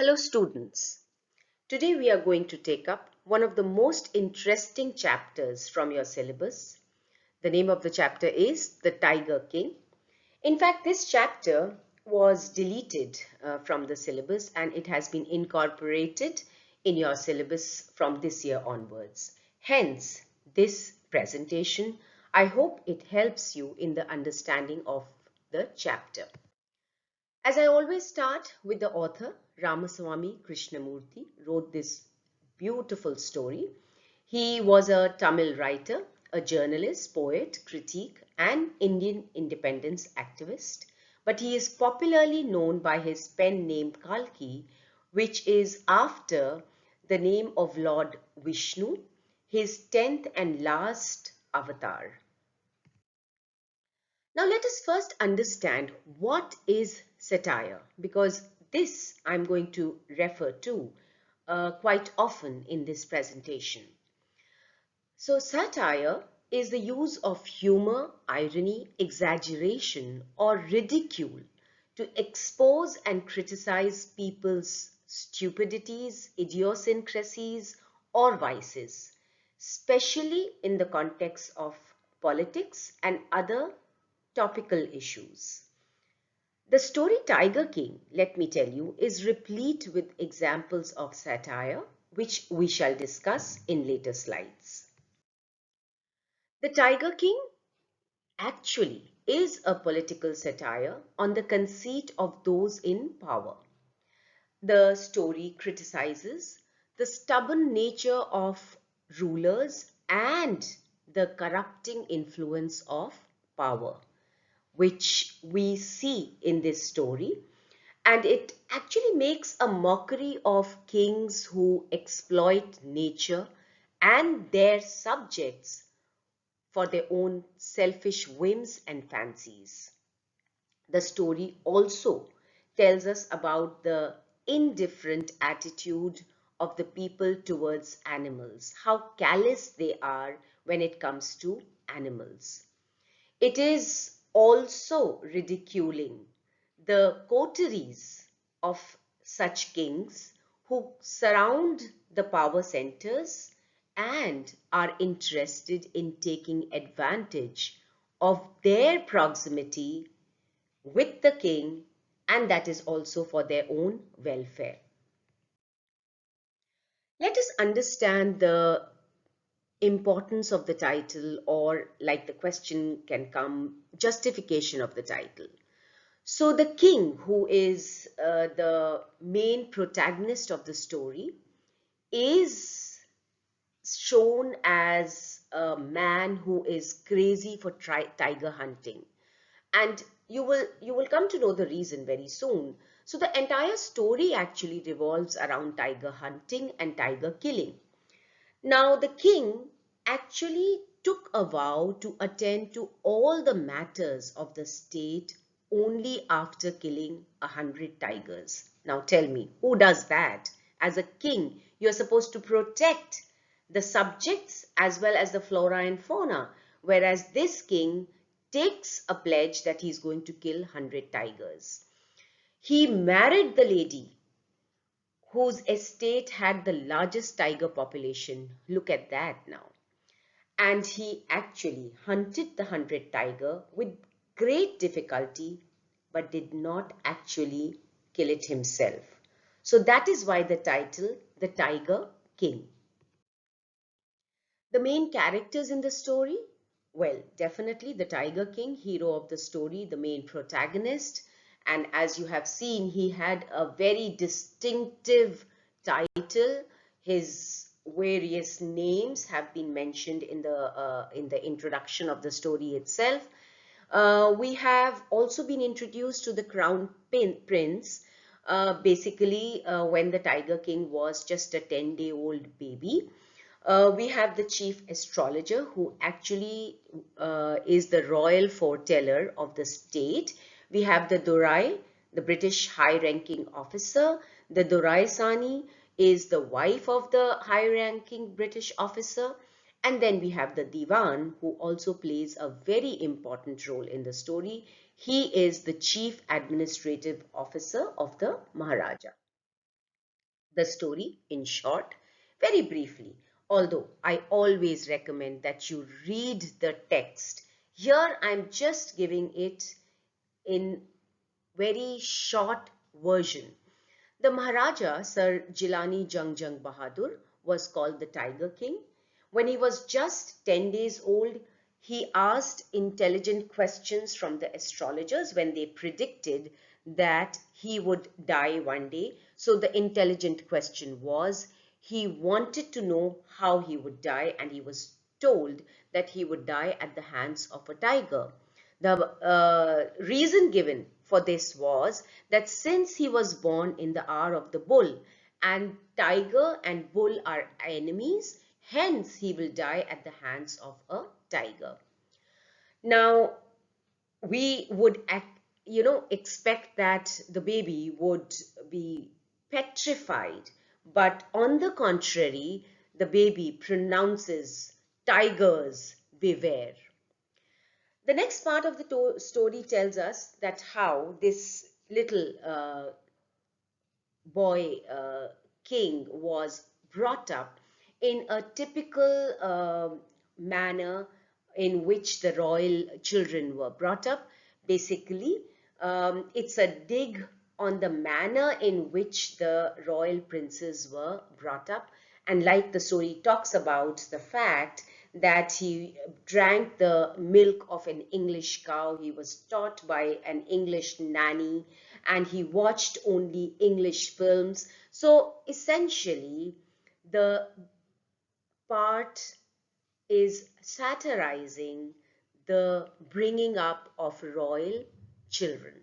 Hello students. Today we are going to take up one of the most interesting chapters from your syllabus. The name of the chapter is The Tiger King. In fact, this chapter was deleted from the syllabus and it has been incorporated in your syllabus from this year onwards. Hence, this presentation, I hope it helps you in the understanding of the chapter. As I always start with the author, Ramaswamy Krishnamurthy wrote this beautiful story. He was a Tamil writer, a journalist, poet, critic, and Indian independence activist. But he is popularly known by his pen name Kalki, which is after the name of Lord Vishnu, his 10th and last avatar. Now let us first understand what is satire, because this I'm going to refer to quite often in this presentation. So satire is the use of humor, irony, exaggeration, or ridicule to expose and criticize people's stupidities, idiosyncrasies, or vices, especially in the context of politics and other topical issues. The story Tiger King, let me tell you, is replete with examples of satire, which we shall discuss in later slides. The Tiger King actually is a political satire on the conceit of those in power. The story criticizes the stubborn nature of rulers and the corrupting influence of power, which we see in this story, and it actually makes a mockery of kings who exploit nature and their subjects for their own selfish whims and fancies. The story also tells us about the indifferent attitude of the people towards animals, how callous they are when it comes to animals. It is also ridiculing the coteries of such kings who surround the power centers and are interested in taking advantage of their proximity with the king, and that is also for their own welfare. Let us understand the importance of the title, or like the question can come, justification of the title. So the king, who is the main protagonist of the story, is shown as a man who is crazy for tiger hunting, and you will come to know the reason very soon. So the entire story actually revolves around tiger hunting and tiger killing. Now, the king actually took a vow to attend to all the matters of the state only after killing 100 tigers. Now, tell me, who does that? As a king, you're supposed to protect the subjects as well as the flora and fauna, whereas this king takes a pledge that he's going to kill 100 tigers. He married the lady whose estate had the largest tiger population. Look at that now. And he actually hunted the 100 tiger with great difficulty, but did not actually kill it himself. So that is why the title, The Tiger King. The main characters in the story? Well, definitely the Tiger King, hero of the story, the main protagonist. And as you have seen, he had a very distinctive title. His various names have been mentioned in the introduction of the story itself. We have also been introduced to the Crown Prince, basically when the Tiger King was just a 10-day-old baby. We have the chief astrologer, who actually is the royal foreteller of the state. We have the Dorai, the British high-ranking officer. The Dorai Sani is the wife of the high-ranking British officer. And then we have the Diwan, who also plays a very important role in the story. He is the chief administrative officer of the Maharaja. The story, in short, very briefly, although I always recommend that you read the text. Here I'm just giving it in very short version. The Maharaja, Sir Jilani Jung Jung Bahadur, was called the Tiger King. When he was just 10 days old, he asked intelligent questions from the astrologers when they predicted that he would die one day. So the intelligent question was, he wanted to know how he would die, and he was told that he would die at the hands of a tiger. The reason given for this was that since he was born in the hour of the bull, and tiger and bull are enemies, hence he will die at the hands of a tiger. Now, we would expect that the baby would be petrified, but on the contrary, the baby pronounces, "Tigers, beware." The next part of the story tells us that how this little boy king was brought up in a typical manner in which the royal children were brought up. Basically, it's a dig on the manner in which the royal princes were brought up. And like the story talks about the fact that he drank the milk of an English cow, he was taught by an English nanny, and he watched only English films. So essentially, the part is satirizing the bringing up of royal children.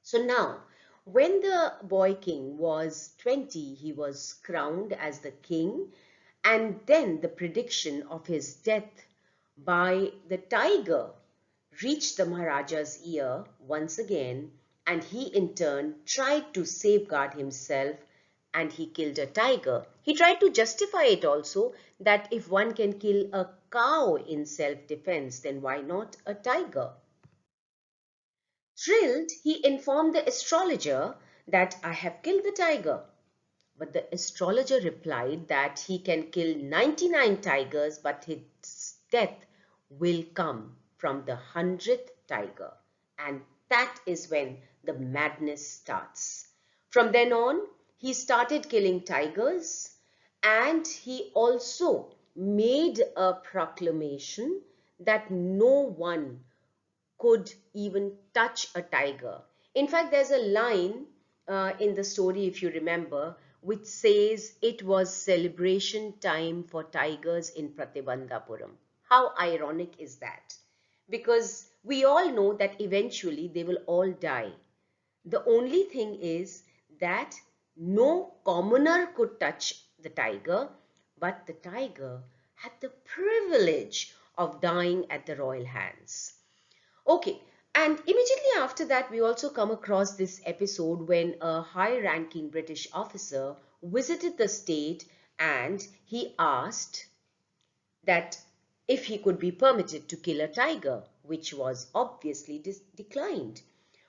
So now, when the boy king was 20, he was crowned as the king, and then the prediction of his death by the tiger reached the Maharaja's ear once again, and he in turn tried to safeguard himself, and he killed a tiger. He tried to justify it also, that if one can kill a cow in self-defense, then why not a tiger? Thrilled, he informed the astrologer that I have killed the tiger. But the astrologer replied that he can kill 99 tigers, but his death will come from the 100th tiger. And that is when the madness starts. From then on, he started killing tigers, and he also made a proclamation that no one could even touch a tiger. In fact, there's a line in the story, if you remember, which says it was celebration time for tigers in Pratibandhapuram. How ironic is that? Because we all know that eventually they will all die. The only thing is that no commoner could touch the tiger, but the tiger had the privilege of dying at the royal hands. Okay, and immediately after that, we also come across this episode when a high-ranking British officer visited the state, and he asked that if he could be permitted to kill a tiger, which was obviously declined.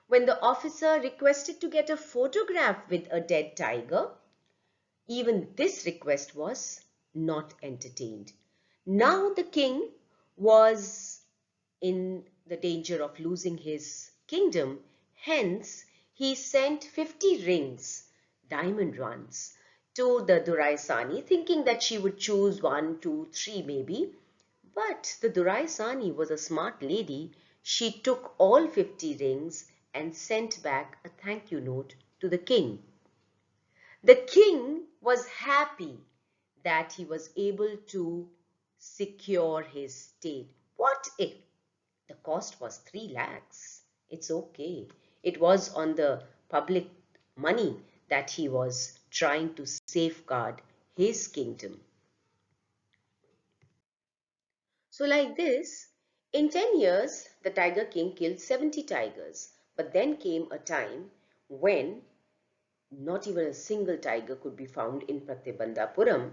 When the officer requested to get a photograph with a dead tiger, even this request was not entertained. Now the king was in the danger of losing his kingdom. Hence, he sent 50 rings, diamond ones, to the Durai Sani, thinking that she would choose 1, 2, 3 maybe. But the Durai Sani was a smart lady. She took all 50 rings and sent back a thank you note to the king. The king was happy that he was able to secure his state. What if the cost was 3 lakhs? It's okay. It was on the public money that he was trying to safeguard his kingdom. So like this, in 10 years, the Tiger King killed 70 tigers. But then came a time when not even a single tiger could be found in Pratibandhapuram,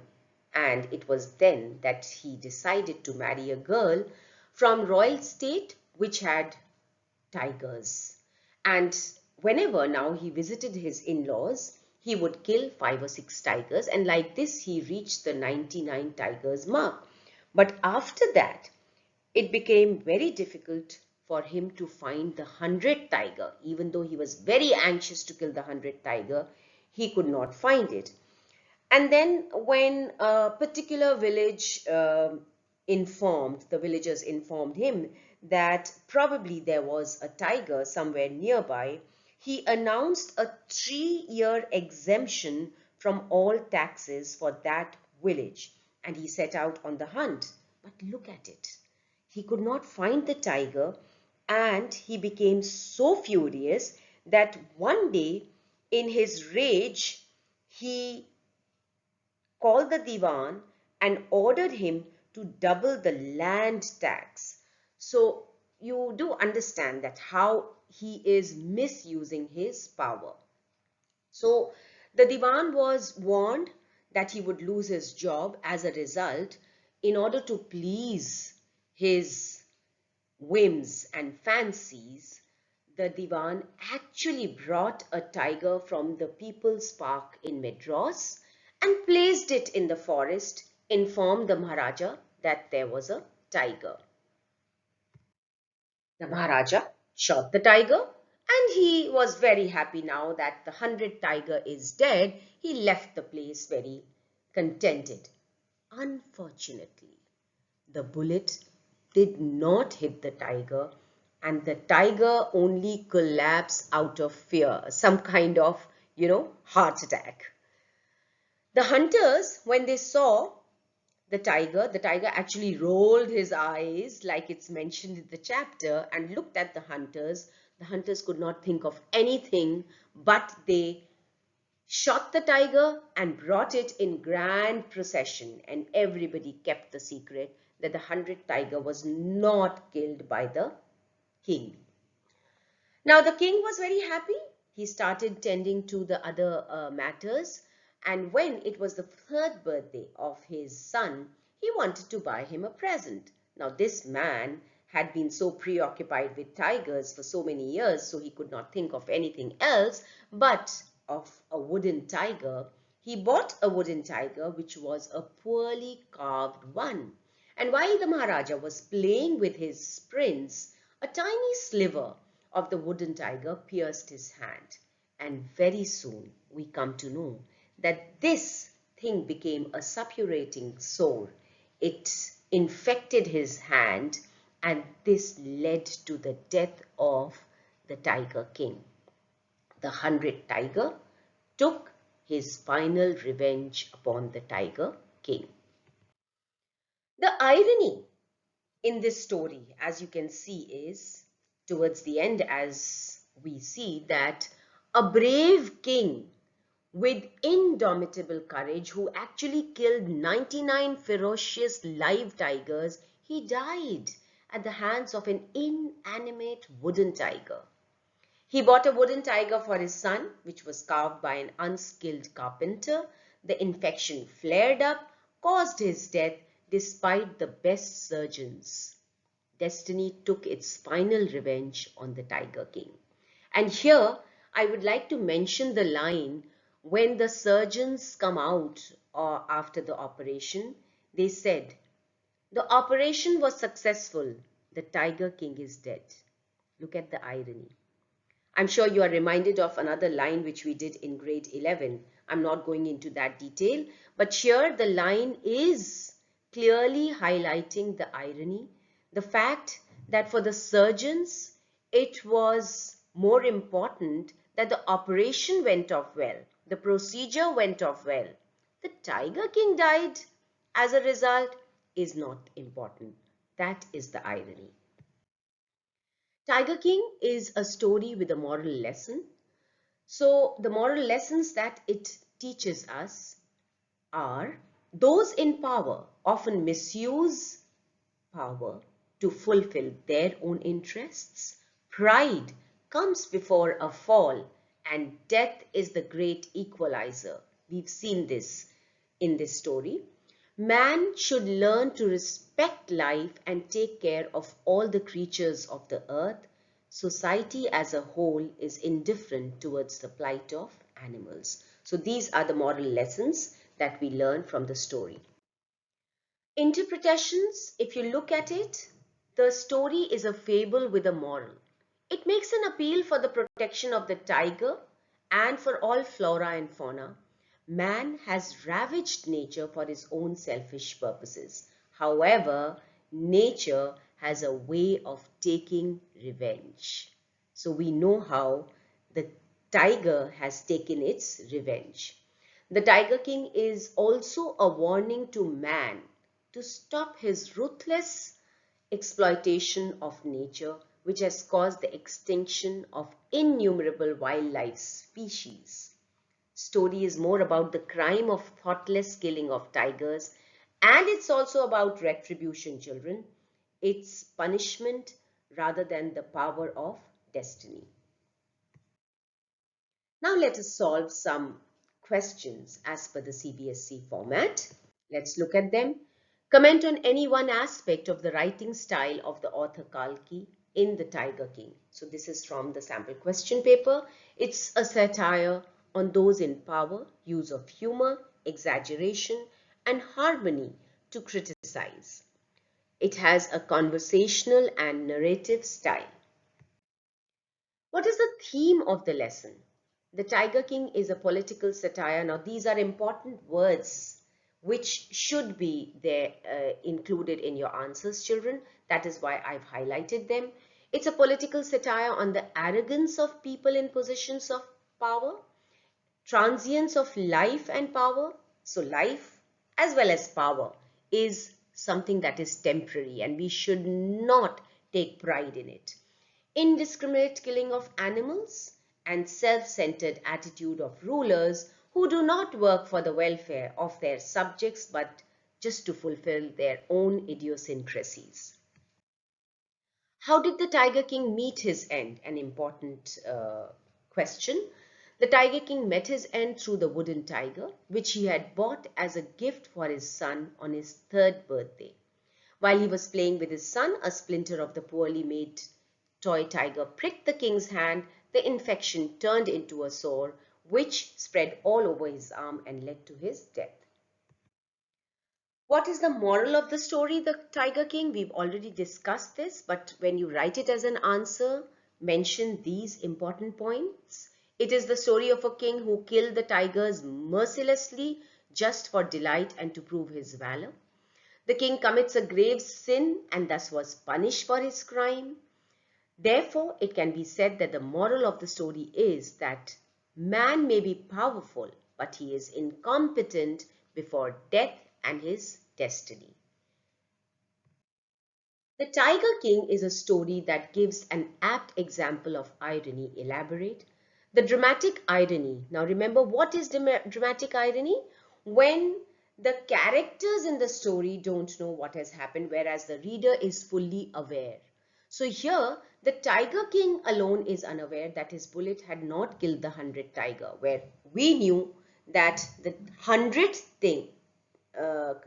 and it was then that he decided to marry a girl from royal state which had tigers. And whenever now he visited his in-laws, he would kill 5 or 6 tigers, and like this he reached the 99 tigers mark. But after that, it became very difficult for him to find the 100th tiger. Even though he was very anxious to kill the 100th tiger, he could not find it. And then when a particular village the villagers informed him that probably there was a tiger somewhere nearby, he announced a 3-year exemption from all taxes for that village, and he set out on the hunt. But look at it. He could not find the tiger, and he became so furious that one day, in his rage, he called the Diwan and ordered him to double the land tax. So you do understand that how he is misusing his power. So the Diwan was warned that he would lose his job as a result. In order to please his whims and fancies, the Diwan actually brought a tiger from the People's Park in Madras and placed it in the forest, informed the Maharaja that there was a tiger. The Maharaja shot the tiger, and he was very happy now that the 100th tiger is dead. He left the place very contented. Unfortunately, the bullet did not hit the tiger, and the tiger only collapsed out of fear, some kind of, heart attack. The hunters, when they saw the tiger actually rolled his eyes, like it's mentioned in the chapter, and looked at the hunters. The hunters could not think of anything, but they shot the tiger and brought it in grand procession, and everybody kept the secret that the 100th tiger was not killed by the king. Now the king was very happy. He started tending to the other matters, and when it was the 3rd birthday of his son, he wanted to buy him a present. Now this man had been so preoccupied with tigers for so many years, so he could not think of anything else but of a wooden tiger. He bought a wooden tiger, which was a poorly carved one. And while the Maharaja was playing with his prince, a tiny sliver of the wooden tiger pierced his hand. And very soon we come to know that this thing became a suppurating sore. It infected his hand, and this led to the death of the Tiger King. The 100th tiger took his final revenge upon the Tiger King. The irony in this story, as you can see, is towards the end, as we see that a brave king with indomitable courage, who actually killed 99 ferocious live tigers, he died at the hands of an inanimate wooden tiger. He bought a wooden tiger for his son, which was carved by an unskilled carpenter. The infection flared up, caused his death despite the best surgeons. Destiny took its final revenge on the Tiger King. And here I would like to mention the line when the surgeons come out after the operation. They said, "The operation was successful. The Tiger King is dead." Look at the irony. I'm sure you are reminded of another line which we did in grade 11. I'm not going into that detail, but here the line is clearly highlighting the irony, the fact that for the surgeons, it was more important that the operation went off well, the procedure went off well. The Tiger King died as a result is not important. That is the irony. Tiger King is a story with a moral lesson. So the moral lessons that it teaches us are: those in power often misuse power to fulfill their own interests. Pride comes before a fall, and death is the great equalizer. We've seen this in this story. Man should learn to respect life and take care of all the creatures of the earth. Society as a whole is indifferent towards the plight of animals. So these are the moral lessons that we learn from the story. Interpretations, if you look at it, the story is a fable with a moral. It makes an appeal for the protection of the tiger and for all flora and fauna. Man has ravaged nature for his own selfish purposes. However, nature has a way of taking revenge. So we know how the tiger has taken its revenge. The Tiger King is also a warning to man to stop his ruthless exploitation of nature, which has caused the extinction of innumerable wildlife species. Story is more about the crime of thoughtless killing of tigers, and it's also about retribution, children. It's punishment rather than the power of destiny. Now let us solve some questions as per the CBSE format. Let's look at them. Comment on any one aspect of the writing style of the author Kalki in The Tiger King. So this is from the sample question paper. It's a satire on those in power, use of humor, exaggeration, and harmony to criticize. It has a conversational and narrative style. What is the theme of the lesson? The Tiger King is a political satire. Now, these are important words which should be there included in your answers, children. That is why I've highlighted them. It's a political satire on the arrogance of people in positions of power, transience of life and power. So life as well as power is something that is temporary and we should not take pride in it. Indiscriminate killing of animals and self-centered attitude of rulers who do not work for the welfare of their subjects but just to fulfill their own idiosyncrasies. How did the Tiger King meet his end? An important question. The Tiger King met his end through the wooden tiger, which he had bought as a gift for his son on his 3rd birthday. While he was playing with his son, a splinter of the poorly made toy tiger pricked the king's hand. The infection turned into a sore, which spread all over his arm and led to his death. What is the moral of the story, The Tiger King? We've already discussed this, but when you write it as an answer, mention these important points. It is the story of a king who killed the tigers mercilessly just for delight and to prove his valor. The king commits a grave sin and thus was punished for his crime. Therefore, it can be said that the moral of the story is that man may be powerful, but he is incompetent before death and his destiny. The Tiger King is a story that gives an apt example of irony. Elaborate. The dramatic irony. Now remember, what is dramatic irony? When the characters in the story don't know what has happened, whereas the reader is fully aware. So here, the Tiger King alone is unaware that his bullet had not killed the 100th tiger, where we knew that the 100th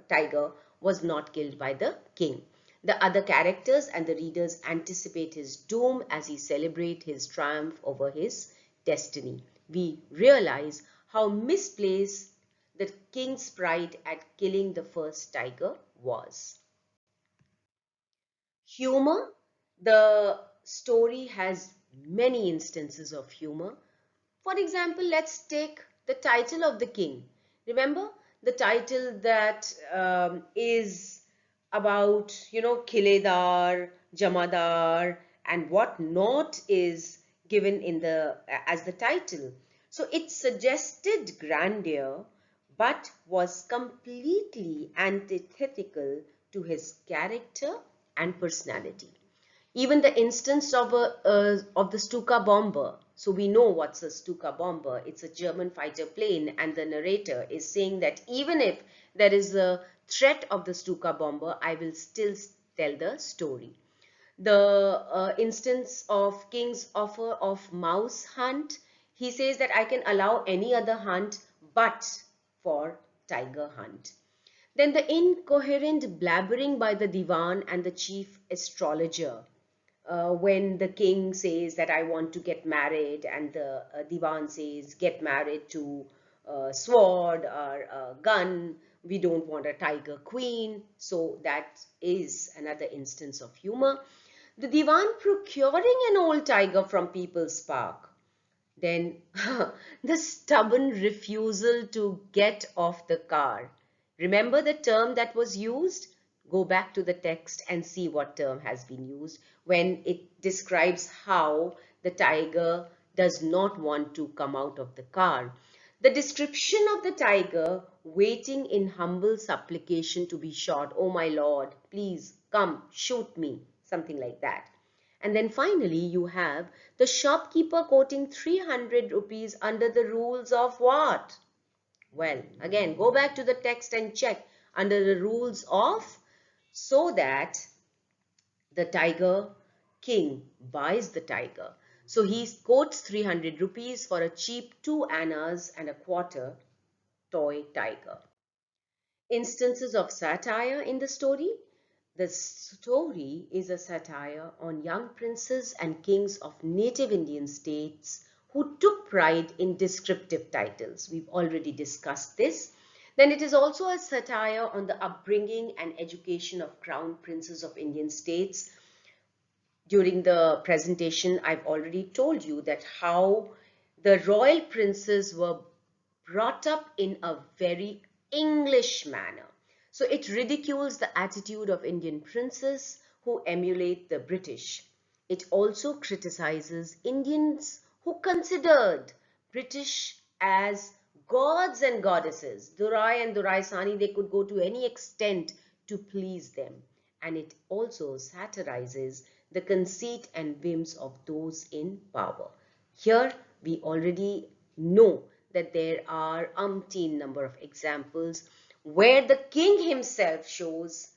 tiger was not killed by the king. The other characters and the readers anticipate his doom as he celebrates his triumph over his destiny. We realize how misplaced the king's pride at killing the first tiger was. Humor. The story has many instances of humor. For example, let's take the title of the king. Remember the title that is about, Kiledar, Jamadar, and what not is given in as the title. So it suggested grandeur, but was completely antithetical to his character and personality. Even the instance of the Stuka bomber. So we know what's a Stuka bomber. It's a German fighter plane, and the narrator is saying that even if there is a threat of the Stuka bomber, I will still tell the story. The instance of King's offer of mouse hunt, he says that I can allow any other hunt but for tiger hunt. Then the incoherent blabbering by the divan and the chief astrologer. When the king says that I want to get married and the divan says get married to sword or a gun. We don't want a tiger queen. So that is another instance of humor. The Diwan procuring an old tiger from People's Park. Then the stubborn refusal to get off the car. Remember the term that was used? Go back to the text and see what term has been used when it describes how the tiger does not want to come out of the car. The description of the tiger waiting in humble supplication to be shot. Oh my Lord, please come, shoot me. Something like that. And then finally, you have the shopkeeper quoting 300 rupees under the rules of what? Well, again, go back to the text and check under the rules of, so that the tiger king buys the tiger. So he quotes 300 rupees for a cheap 2 annas and a quarter toy tiger. Instances of satire in the story. The story is a satire on young princes and kings of native Indian states who took pride in descriptive titles. We've already discussed this. Then it is also a satire on the upbringing and education of crown princes of Indian states. During the presentation, I've already told you that how the royal princes were brought up in a very English manner. So it ridicules the attitude of Indian princes who emulate the British. It also criticizes Indians who considered British as gods and goddesses. Durai and Durai Sani, they could go to any extent to please them. And it also satirizes the conceit and whims of those in power. Here we already know that there are umpteen number of examples where the king himself shows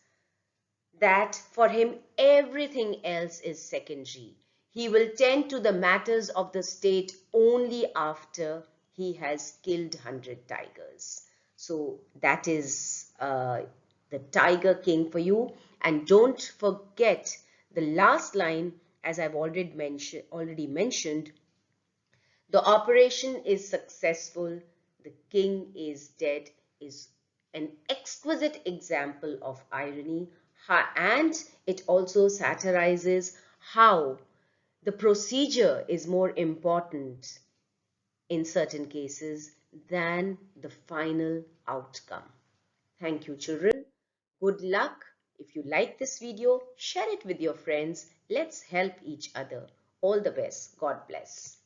that for him everything else is secondary. He will tend to the matters of the state only after he has killed 100 tigers. So that is the Tiger King for you. And don't forget the last line, as I've already mentioned, the operation is successful, the king is dead, is an exquisite example of irony, and it also satirizes how the procedure is more important in certain cases than the final outcome. Thank you, children. Good luck. If you like this video, share it with your friends. Let's help each other. All the best. God bless.